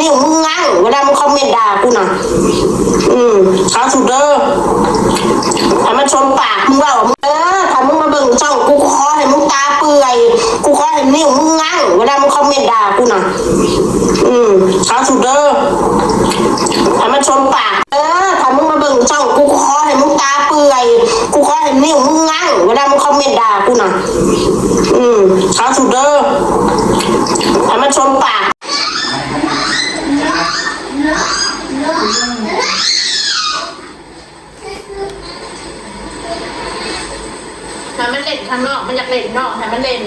นิ้วมึงงั่งเวลามึงคอมเมนต์ด่ากูนะเขาสุดเด้อให้มันชมปากมึงว่ามึงถ้ามึงมาเบิ่งช่องกูขอให้มึงตาเปื่อยกูขอให้นิ้วมึงงั่งเวลามึงคอมเมนต์ด่ากูนะเขาสุดเด้อให้มันชมปากถ้ามึงมาเบิ่งช่องกูขอให้มึงตาเปื่อยกูขอให้นิ้วมึงงั่งเวลามึงคอมเมนต์ด่ากูนะเขาสุดเด้อให้มันชมปากให้มันเล่นข้างนอกมันอยากเล่นนอกให้มันเล่น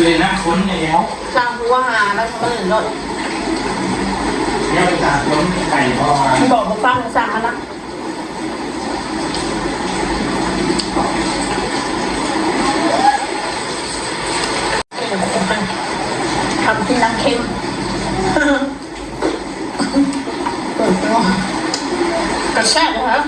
เลยนะค้นแล้วสร้างหัวหาแล้วทำมันเล่นรถแยกไปจากค้นไก่พอที่บอกมาฟังสร้างมันนะทำที่น้ำเค็มกระแทกเลยฮะ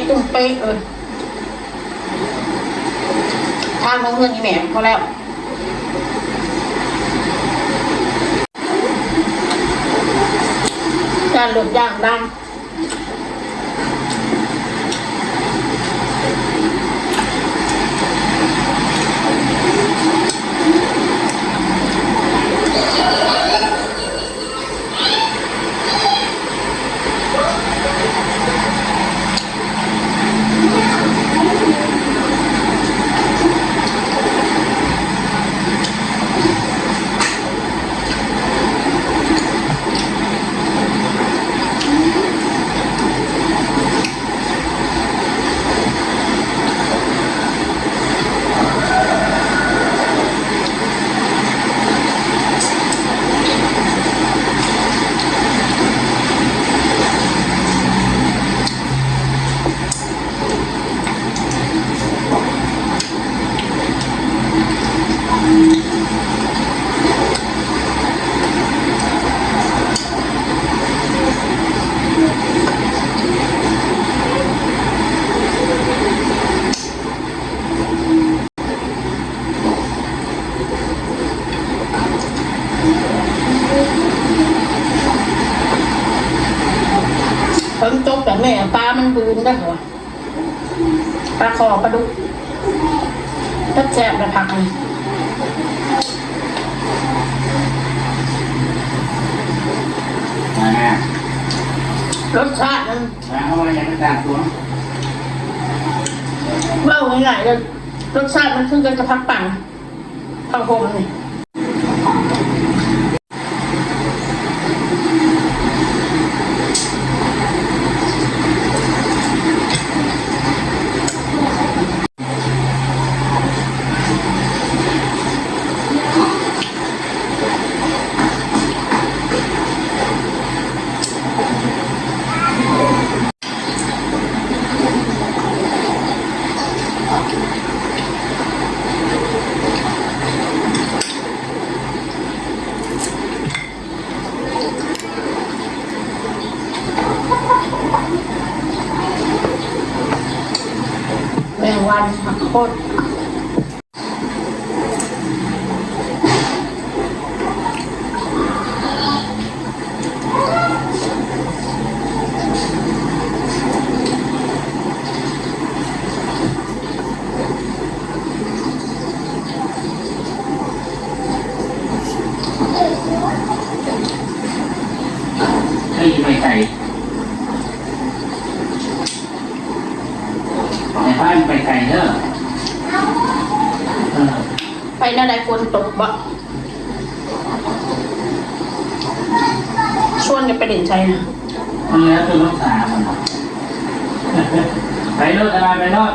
ตุ้มเป๊ะเลยทางของเงินอีแหม่พอแล้วการหลุดย่างดังฝนตกแต่แม่ปลามันบืนได้เหรอปลาคอปลาดุกถ้าแซ่บจะพักเลยรสชาติมันเอาอะไรอย่างต่างตัวเล่าง่ายๆเลยรสชาติมันคือกันจะพักปังพังโฮมนี่ ตรให้ไปไก่ในบ้านไปไก่เด้อ ไปหน้าใดฝนตกบ่ชวนกันไปเด่นใจนะ มันแล้วคือลูกสาวมันไปรถอะไรไปรถ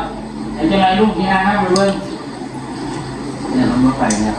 ไอ้เจ้าไรลูกที่นั่งนั่งไปเบิ้งเนี่ยมันมาไปเนี่ย